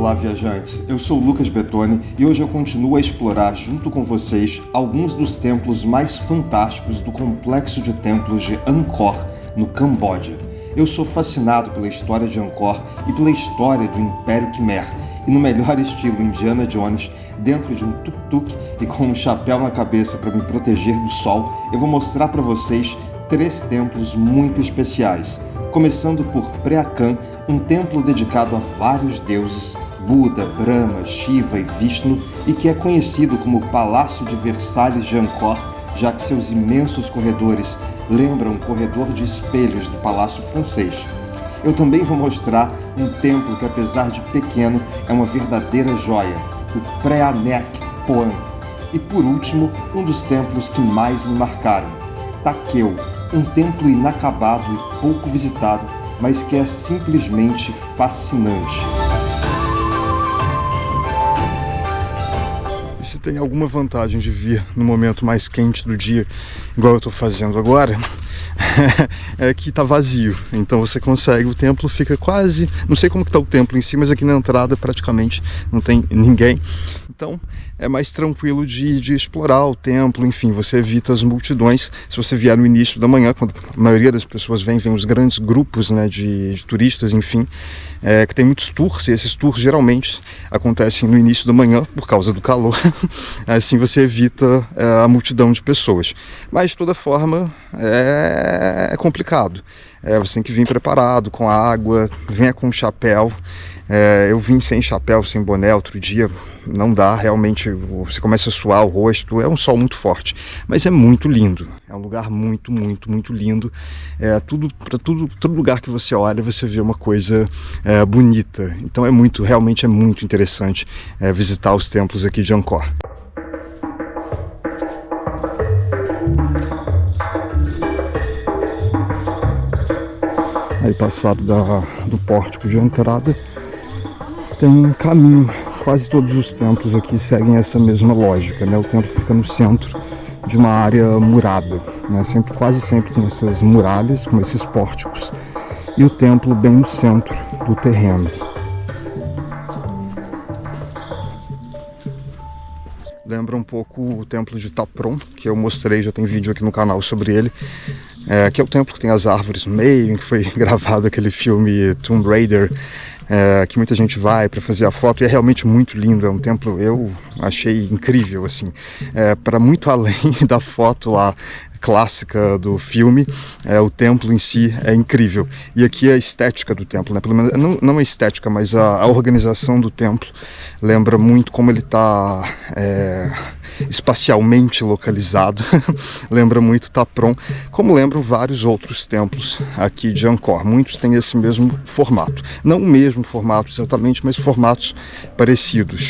Olá, viajantes! Eu sou o Lucas Bettoni e hoje eu continuo a explorar junto com vocês alguns dos templos mais fantásticos do complexo de templos de Angkor, no Camboja. Eu sou fascinado pela história de Angkor e pela história do Império Khmer, e no melhor estilo Indiana Jones, dentro de um tuk-tuk e com um chapéu na cabeça para me proteger do sol, eu vou mostrar para vocês 3 templos muito especiais. Começando por Preakan, um templo dedicado a vários deuses, Buda, Brahma, Shiva e Vishnu, e que é conhecido como Palácio de Versalhes de Angkor, já que seus imensos corredores lembram um corredor de espelhos do Palácio Francês. Eu também vou mostrar um templo que, apesar de pequeno, é uma verdadeira joia, o Preanek Poan. E por último, um dos templos que mais me marcaram, Takeo, um templo inacabado e pouco visitado, mas que é simplesmente fascinante. E se tem alguma vantagem de vir no momento mais quente do dia, igual eu estou fazendo agora, é que está vazio, então você consegue, o templo fica quase, não sei como que está o templo em si, mas aqui na entrada praticamente não tem ninguém, então é mais tranquilo de explorar o templo, enfim, você evita as multidões. Se você vier no início da manhã, quando a maioria das pessoas vem os grandes grupos, né, de turistas, enfim, que tem muitos tours, e esses tours geralmente acontecem no início da manhã por causa do calor, assim você evita a multidão de pessoas. Mas de toda forma é complicado, você tem que vir preparado com água, venha com chapéu. Eu vim sem chapéu, sem boné outro dia, não dá, realmente você começa a suar o rosto, é um sol muito forte, mas é muito lindo, é um lugar muito, muito, muito lindo, todo lugar que você olha você vê uma coisa bonita, então realmente é muito interessante visitar os templos aqui de Angkor. Aí passado do pórtico de entrada, tem um caminho, quase todos os templos aqui seguem essa mesma lógica, né? O templo fica no centro de uma área murada, né? Quase sempre tem essas muralhas com esses pórticos e o templo bem no centro do terreno. Lembra um pouco o templo de Taprom, que eu mostrei, já tem vídeo aqui no canal sobre ele, que é o templo que tem as árvores no meio, em que foi gravado aquele filme Tomb Raider, que muita gente vai para fazer a foto, e é realmente muito lindo, é um templo, eu achei incrível, assim, para muito além da foto lá clássica do filme, o templo em si é incrível, e aqui a estética do templo, né? Pelo menos, não a estética, mas a organização do templo lembra muito como ele está espacialmente localizado, lembra muito Taprom, como lembram vários outros templos aqui de Angkor. Muitos têm esse mesmo formato, não o mesmo formato exatamente, mas formatos parecidos.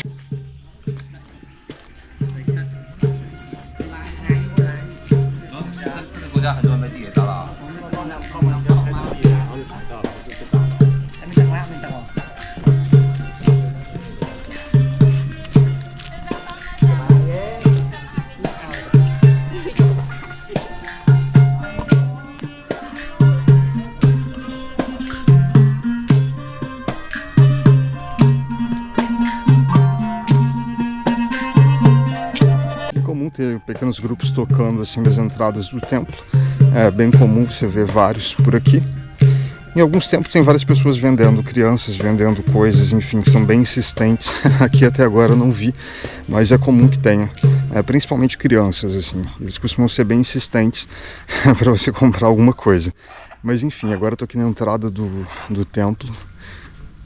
Ter pequenos grupos tocando assim nas entradas do templo, é bem comum você ver vários por aqui. Em alguns templos tem várias pessoas vendendo, crianças vendendo coisas, enfim, que são bem insistentes. Aqui até agora eu não vi, mas é comum que tenha, principalmente crianças, assim, eles costumam ser bem insistentes para você comprar alguma coisa. Mas enfim, agora eu tô aqui na entrada do templo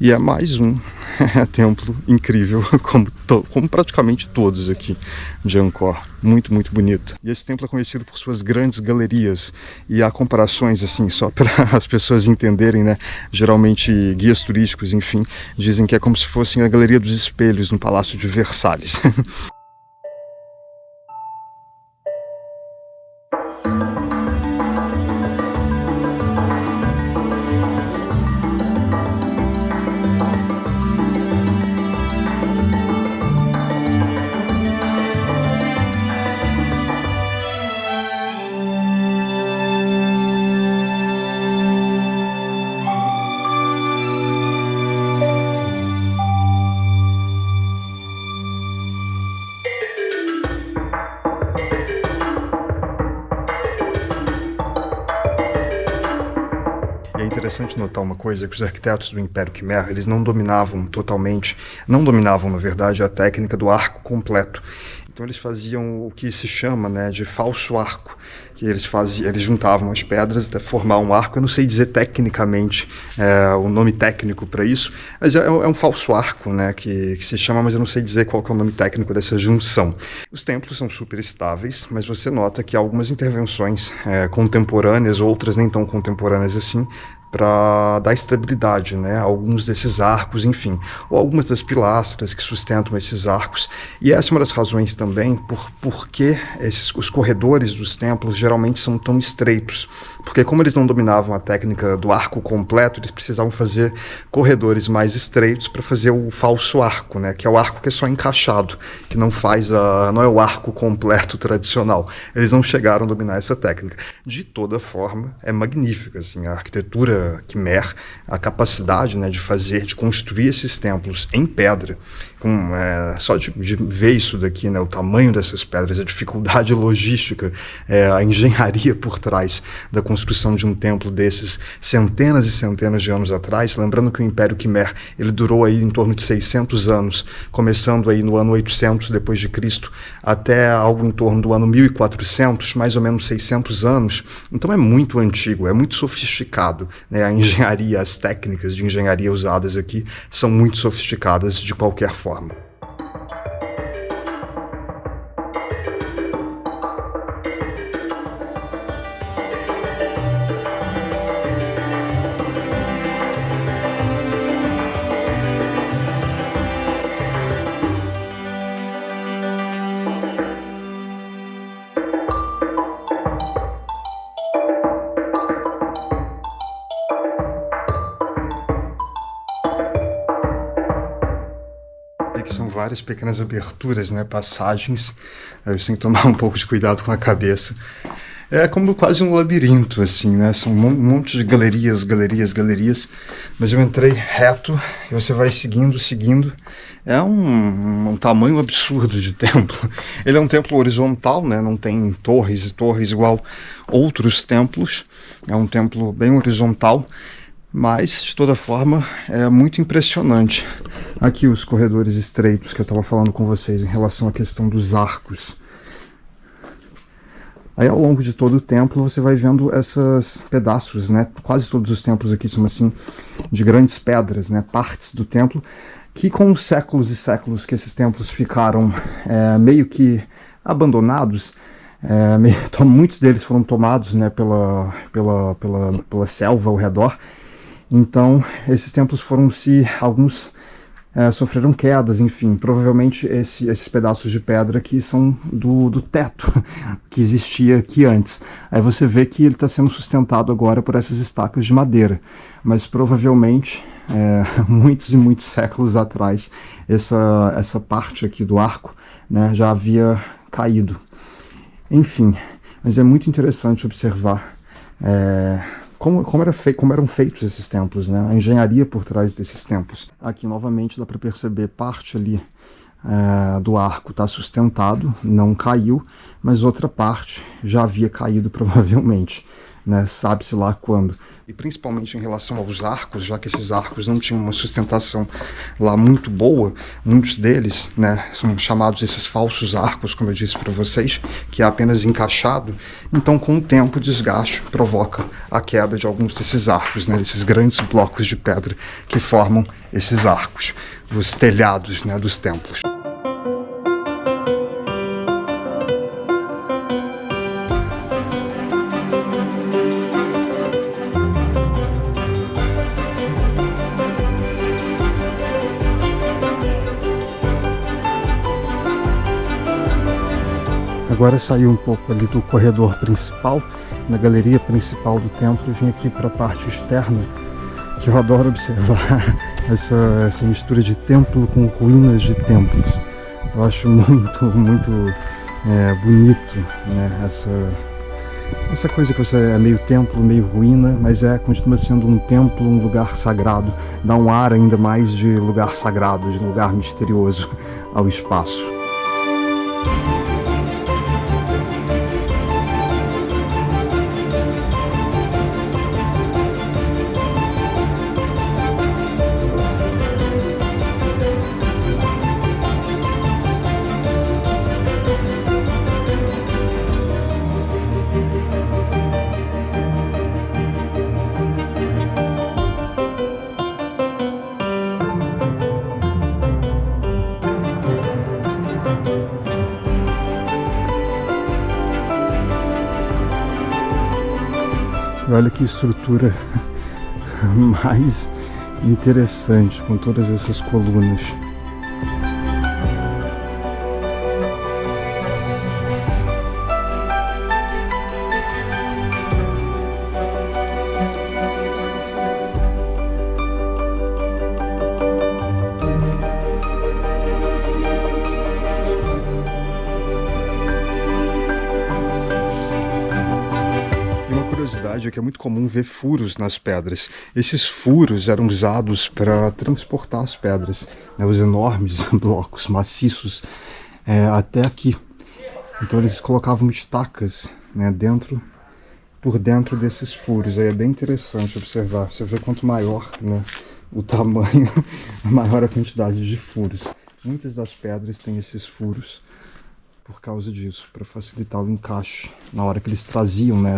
e é mais um templo incrível, como praticamente todos aqui de Angkor. Muito, muito bonito. E esse templo é conhecido por suas grandes galerias, e há comparações, assim, só para as pessoas entenderem, né? Geralmente guias turísticos, enfim, dizem que é como se fosse a Galeria dos Espelhos no Palácio de Versalhes. interessante notar uma coisa, que os arquitetos do Império Quimer, eles não dominavam totalmente, não dominavam, na verdade, a técnica do arco completo. Então eles faziam o que se chama, né, de falso arco, que eles juntavam as pedras até formar um arco. Eu não sei dizer tecnicamente o nome técnico para isso, mas é um falso arco, né, que se chama, mas eu não sei dizer qual que é o nome técnico dessa junção. Os templos são super estáveis, mas você nota que há algumas intervenções contemporâneas, outras nem tão contemporâneas assim, para dar estabilidade, né, a alguns desses arcos, enfim, ou algumas das pilastras que sustentam esses arcos. E essa é uma das razões também por que os corredores dos templos geralmente são tão estreitos, porque como eles não dominavam a técnica do arco completo, eles precisavam fazer corredores mais estreitos para fazer o falso arco, né, que é o arco que é só encaixado, que não é o arco completo tradicional. Eles não chegaram a dominar essa técnica. De toda forma, é magnífica, assim, a arquitetura Quimer, a capacidade, né, de construir esses templos em pedra, só de ver isso daqui, né, o tamanho dessas pedras, a dificuldade logística, a engenharia por trás da construção de um templo desses centenas e centenas de anos atrás. Lembrando que o Império Quimer, ele durou aí em torno de 600 anos, começando aí no ano 800 depois de Cristo até algo em torno do ano 1400, mais ou menos 600 anos. Então é muito antigo, é muito sofisticado, né? A engenharia, as técnicas de engenharia usadas aqui são muito sofisticadas de qualquer forma. Que são várias pequenas aberturas, né, passagens. Eu tenho que tomar um pouco de cuidado com a cabeça. É como quase um labirinto, assim, né? São um monte de galerias, mas eu entrei reto e você vai seguindo. É um tamanho absurdo de templo. Ele é um templo horizontal, né? Não tem torres e torres igual outros templos. É um templo bem horizontal, mas, de toda forma, é muito impressionante. Aqui os corredores estreitos que eu estava falando com vocês em relação à questão dos arcos. Aí, ao longo de todo o templo, você vai vendo esses pedaços, né? Quase todos os templos aqui são assim, de grandes pedras, né? Partes do templo, que com os séculos e séculos que esses templos ficaram meio que abandonados, muitos deles foram tomados, né, pela selva ao redor. Então, esses templos alguns sofreram quedas, enfim. Provavelmente esses pedaços de pedra aqui são do teto que existia aqui antes. Aí você vê que ele está sendo sustentado agora por essas estacas de madeira. Mas provavelmente, muitos e muitos séculos atrás, essa parte aqui do arco, né, já havia caído. Enfim, mas é muito interessante observar como eram feitos esses templos, né? A engenharia por trás desses templos. Aqui novamente dá para perceber parte ali do arco está sustentado, não caiu, mas outra parte já havia caído provavelmente, né? Sabe-se lá quando. E principalmente em relação aos arcos, já que esses arcos não tinham uma sustentação lá muito boa, muitos deles, né, são chamados esses falsos arcos, como eu disse para vocês, que é apenas encaixado. Então, com o tempo, o desgaste provoca a queda de alguns desses arcos, né, desses grandes blocos de pedra que formam esses arcos, os telhados, né, dos templos. Agora saiu um pouco ali do corredor principal, na galeria principal do templo, e vim aqui para a parte externa, que eu adoro observar essa mistura de templo com ruínas de templos. Eu acho muito bonito, né? Essa coisa que você é meio templo, meio ruína, mas continua sendo um templo, um lugar sagrado. Dá um ar ainda mais de lugar sagrado, de lugar misterioso ao espaço. E olha que estrutura mais interessante, com todas essas colunas. Curiosidade é que é muito comum ver furos nas pedras. Esses furos eram usados para transportar as pedras, né, os enormes blocos maciços até aqui. Então eles colocavam estacas, né, por dentro desses furos. Aí é bem interessante observar. Você vê quanto maior, né, o tamanho, maior a quantidade de furos. Muitas das pedras têm esses furos por causa disso, para facilitar o encaixe na hora que eles traziam, né,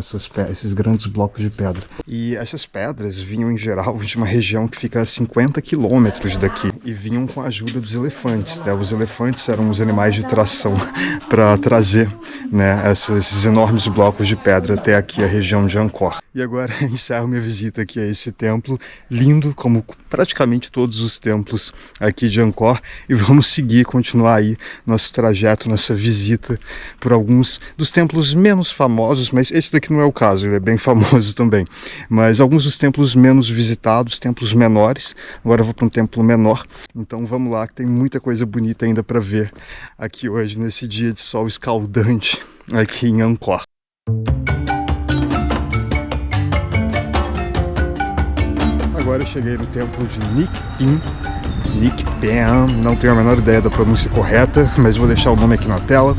esses grandes blocos de pedra. E essas pedras vinham em geral de uma região que fica a 50 quilômetros daqui e vinham com a ajuda dos elefantes, né? Os elefantes eram os animais de tração para trazer, né, esses enormes blocos de pedra até aqui a região de Angkor. E agora encerro minha visita aqui a esse templo, lindo como praticamente todos os templos aqui de Angkor, e vamos continuar aí nosso trajeto, nossa visita por alguns dos templos menos famosos, mas esse daqui não é o caso, ele é bem famoso também, mas alguns dos templos menos visitados, templos menores. Agora eu vou para um templo menor, então vamos lá que tem muita coisa bonita ainda para ver aqui hoje, nesse dia de sol escaldante aqui em Angkor. Agora eu cheguei no templo de Nikpen, não tenho a menor ideia da pronúncia correta, mas vou deixar o nome aqui na tela.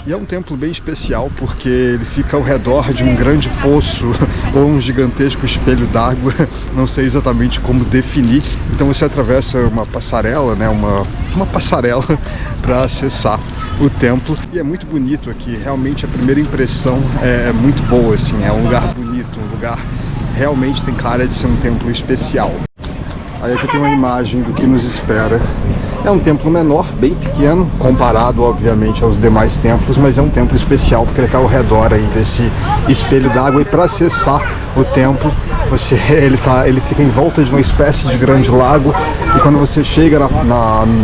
E é um templo bem especial porque ele fica ao redor de um grande poço ou um gigantesco espelho d'água, não sei exatamente como definir. Então você atravessa uma passarela, né, uma passarela para acessar o templo. E é muito bonito aqui, realmente a primeira impressão é muito boa, assim, é um lugar bonito, um lugar realmente tem cara de ser um templo especial. Aí aqui tem uma imagem do que nos espera. É um templo menor, bem pequeno, comparado obviamente aos demais templos, mas é um templo especial porque ele está ao redor aí desse espelho d'água, e para acessar o templo ele fica em volta de uma espécie de grande lago, e quando você chega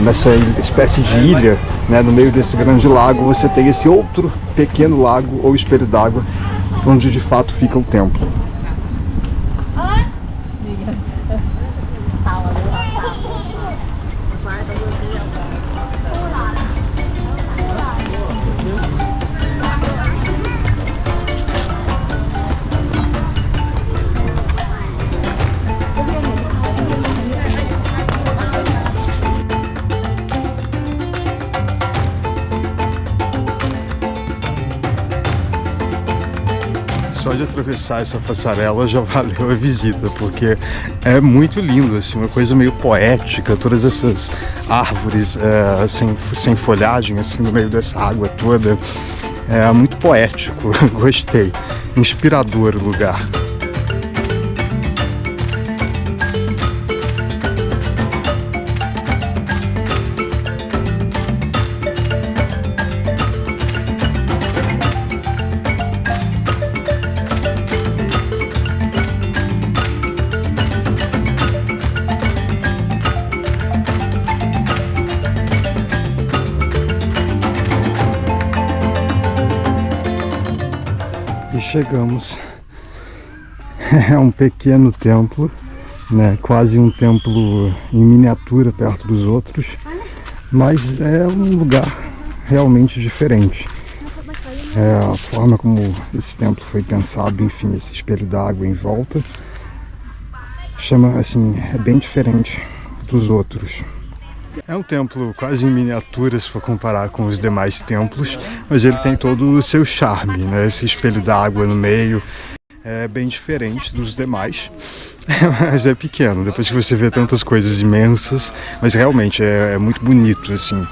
nessa espécie de ilha, né, no meio desse grande lago, você tem esse outro pequeno lago ou espelho d'água onde de fato fica o templo. Só de atravessar essa passarela já valeu a visita, porque é muito lindo, assim, uma coisa meio poética, todas essas árvores sem folhagem, assim, no meio dessa água toda. É muito poético, gostei, inspirador o lugar. Chegamos. É um pequeno templo, né? Quase um templo em miniatura perto dos outros, mas é um lugar realmente diferente. A forma como esse templo foi pensado, enfim, esse espelho d'água em volta, é bem diferente dos outros. É um templo quase em miniatura se for comparar com os demais templos, mas ele tem todo o seu charme, né? Esse espelho d'água no meio é bem diferente dos demais, mas é pequeno. Depois que você vê tantas coisas imensas, mas realmente é muito bonito, assim.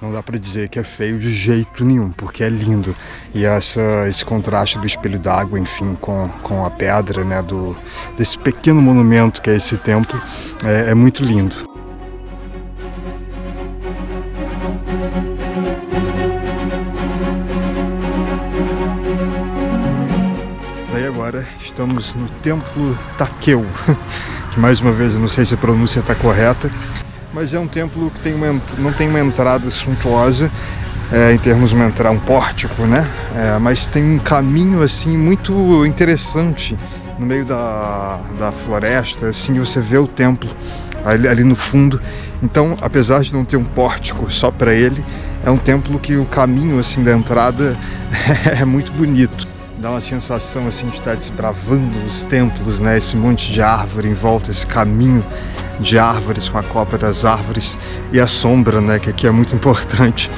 Não dá para dizer que é feio de jeito nenhum, porque é lindo. E esse contraste do espelho d'água, enfim, com a pedra, né, desse pequeno monumento que é esse templo, é muito lindo. estamos no Templo Takeo, que mais uma vez eu não sei se a pronúncia está correta, mas é um templo que não tem uma entrada suntuosa, em termos de um pórtico, né? Mas tem um caminho assim muito interessante no meio da floresta, assim você vê o templo ali no fundo. Então, apesar de não ter um pórtico só para ele, é um templo que o caminho assim da entrada é muito bonito. Dá uma sensação assim de estar desbravando os templos, né? Esse monte de árvore em volta, esse caminho de árvores com a copa das árvores e a sombra, né? Que aqui é muito importante.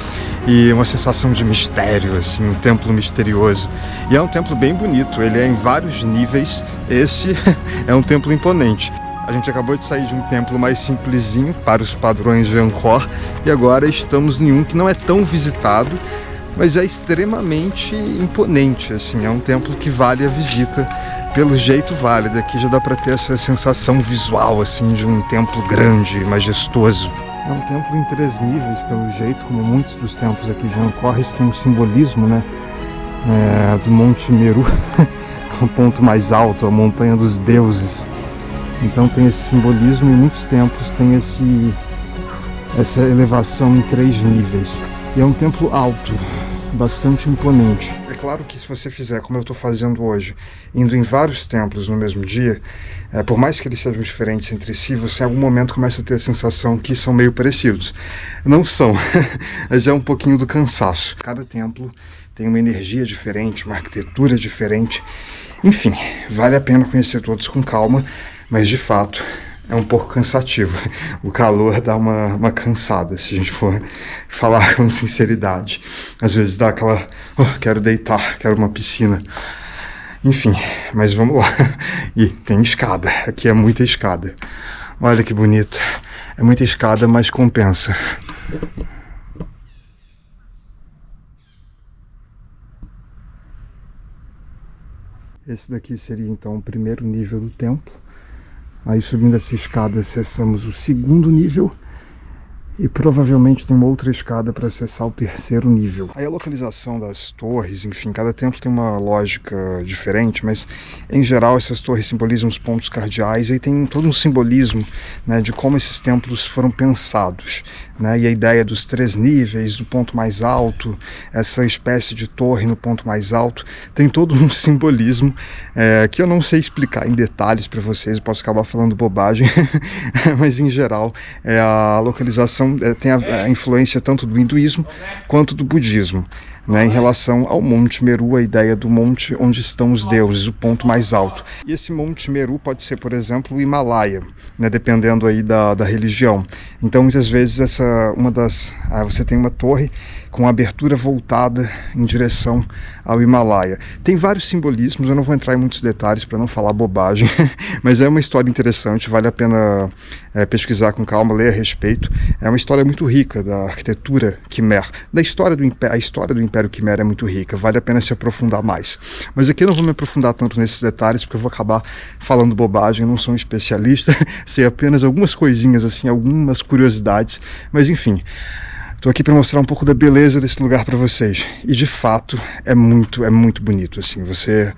E uma sensação de mistério, assim, um templo misterioso. E é um templo bem bonito, ele é em vários níveis. Esse é um templo imponente. A gente acabou de sair de um templo mais simplesinho para os padrões de Angkor e agora estamos em um que não é tão visitado, mas é extremamente imponente, assim, é um templo que vale a visita, pelo jeito vale. Daqui já dá para ter essa sensação visual, assim, de um templo grande, majestoso. É um templo em 3 níveis, pelo jeito, como muitos dos templos aqui de Angkor. Isso tem um simbolismo, né, do Monte Meru, o ponto mais alto, a montanha dos deuses. Então tem esse simbolismo e muitos templos têm essa elevação em 3 níveis. E é um templo alto, bastante imponente. É claro que se você fizer como eu estou fazendo hoje, indo em vários templos no mesmo dia, por mais que eles sejam diferentes entre si, você em algum momento começa a ter a sensação que são meio parecidos. Não são, mas é um pouquinho do cansaço. Cada templo tem uma energia diferente, uma arquitetura diferente. Enfim, vale a pena conhecer todos com calma, mas de fato é um pouco cansativo. O calor dá uma cansada, se a gente for falar com sinceridade. Às vezes dá aquela, quero deitar, quero uma piscina. Enfim, mas vamos lá. E tem escada, aqui é muita escada. Olha que bonito. É muita escada, mas compensa. Esse daqui seria então o primeiro nível do templo. Aí subindo essa escada acessamos o 2º nível e provavelmente tem uma outra escada para acessar o 3º nível. Aí a localização das torres, enfim, cada templo tem uma lógica diferente, mas em geral essas torres simbolizam os pontos cardeais e tem todo um simbolismo, né, de como esses templos foram pensados, né, e a ideia dos 3 níveis, do ponto mais alto, essa espécie de torre no ponto mais alto, tem todo um simbolismo que eu não sei explicar em detalhes para vocês, eu posso acabar falando bobagem, mas em geral a localização tem a influência tanto do hinduísmo quanto do budismo, né, em relação ao Monte Meru, a ideia do monte onde estão os deuses, o ponto mais alto. E esse Monte Meru pode ser, por exemplo, o Himalaia, né, dependendo aí da religião. Então, muitas vezes, você tem uma torre com abertura voltada em direção ao Himalaia. Tem vários simbolismos, eu não vou entrar em muitos detalhes para não falar bobagem, mas é uma história interessante, vale a pena pesquisar com calma, ler a respeito. É uma história muito rica da arquitetura Khmer, a história do Império Khmer é muito rica, vale a pena se aprofundar mais. Mas aqui eu não vou me aprofundar tanto nesses detalhes, porque eu vou acabar falando bobagem, eu não sou um especialista, sei apenas algumas coisinhas, assim, algumas curiosidades, mas enfim. Estou aqui para mostrar um pouco da beleza desse lugar para vocês. E de fato é muito bonito, assim. Você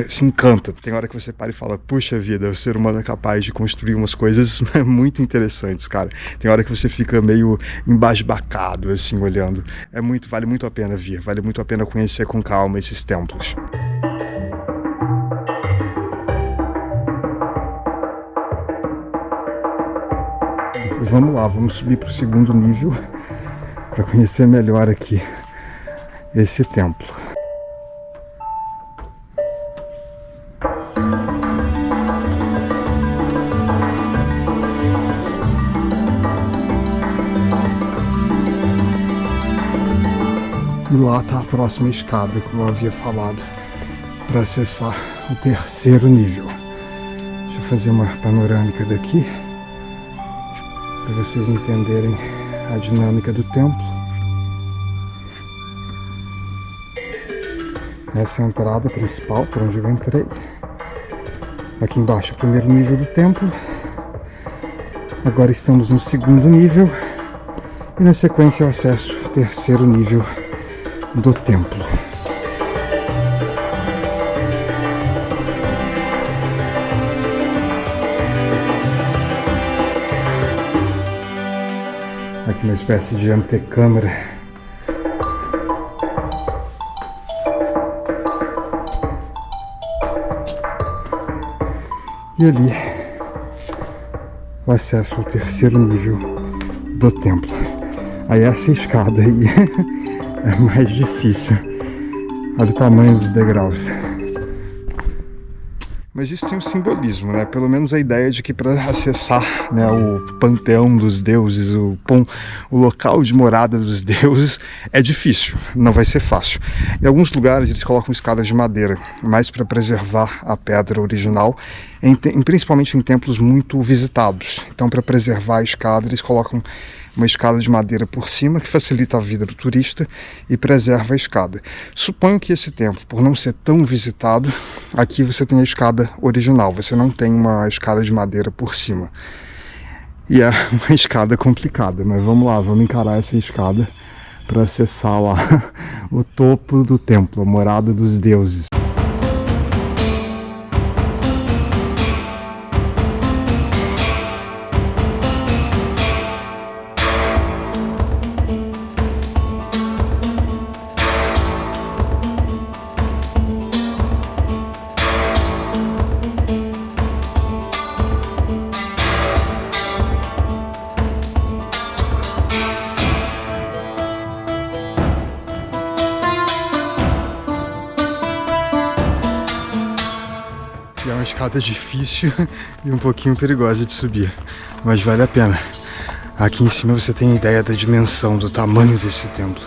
se encanta. Tem hora que você para e fala, puxa vida, o ser humano é capaz de construir umas coisas muito interessantes, cara. Tem hora que você fica meio embasbacado, assim, olhando. Vale muito a pena vir, vale muito a pena conhecer com calma esses templos. Vamos lá, vamos subir para o 2º nível para conhecer melhor aqui esse templo. E lá está a próxima escada, como eu havia falado, para acessar o 3º nível. Deixa eu fazer uma panorâmica daqui para vocês entenderem a dinâmica do templo. Essa é a entrada principal, por onde eu entrei. Aqui embaixo é o 1º nível do templo. Agora estamos no 2º nível. E na sequência eu acesso o 3º nível do templo. Aqui uma espécie de antecâmara. E ali, o acesso ao terceiro nível do templo. Aí essa escada aí é mais difícil. Olha o tamanho dos degraus. Mas isso tem um simbolismo, né? Pelo menos a ideia de que para acessar, né, o panteão dos deuses, o local de morada dos deuses, é difícil, não vai ser fácil. Em alguns lugares eles colocam escadas de madeira, mais para preservar a pedra original, principalmente em templos muito visitados. Então, para preservar a escada, eles colocam uma escada de madeira por cima, que facilita a vida do turista e preserva a escada. Suponho que esse templo, por não ser tão visitado, aqui você tem a escada original, você não tem uma escada de madeira por cima. E é uma escada complicada, mas vamos lá, vamos encarar essa escada para acessar lá o topo do templo, a morada dos deuses. É uma escada difícil e um pouquinho perigosa de subir, mas vale a pena. Aqui em cima você tem a ideia da dimensão, do tamanho desse templo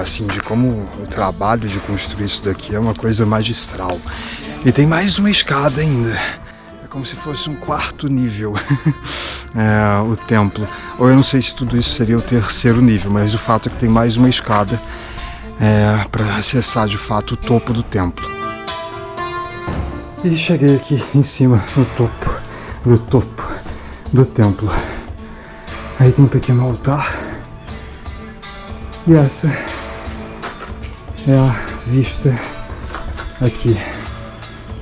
assim, de como o trabalho de construir isso daqui é uma coisa magistral. E tem mais uma escada ainda. É como se fosse um quarto nível o templo. Ou eu não sei se tudo isso seria o terceiro nível, mas o fato é que tem mais uma escada para acessar de fato o topo do templo. E cheguei aqui em cima, no topo do templo. Aí tem um pequeno altar. E essa é a vista aqui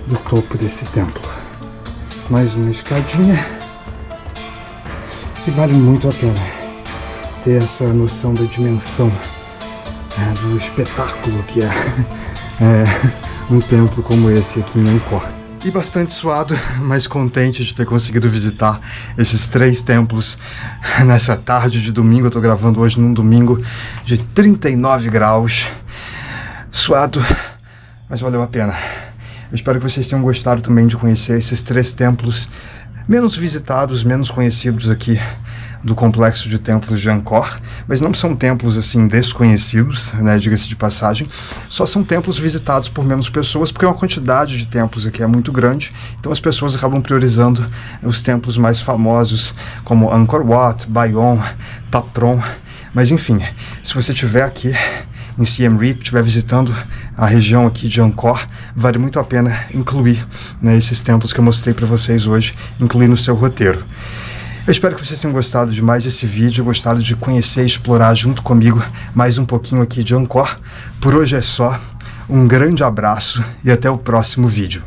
do topo desse templo. Mais uma escadinha. E vale muito a pena ter essa noção da dimensão, do espetáculo que é um templo como esse aqui em Angkor. E bastante suado, mas contente de ter conseguido visitar esses 3 templos nessa tarde de domingo. Eu tô gravando hoje num domingo de 39 graus. Suado, mas valeu a pena. Eu espero que vocês tenham gostado também de conhecer esses 3 templos menos visitados, menos conhecidos aqui do complexo de templos de Angkor, mas não são templos assim desconhecidos, né, diga-se de passagem, só são templos visitados por menos pessoas, porque a quantidade de templos aqui é muito grande, então as pessoas acabam priorizando os templos mais famosos, como Angkor Wat, Bayon, Taprom, mas enfim, se você estiver aqui em Siem Reap, estiver visitando a região aqui de Angkor, vale muito a pena incluir, né, esses templos que eu mostrei para vocês hoje, incluir no seu roteiro. Eu espero que vocês tenham gostado de mais esse vídeo, gostado de conhecer e explorar junto comigo mais um pouquinho aqui de Angkor. Por hoje é só, um grande abraço e até o próximo vídeo.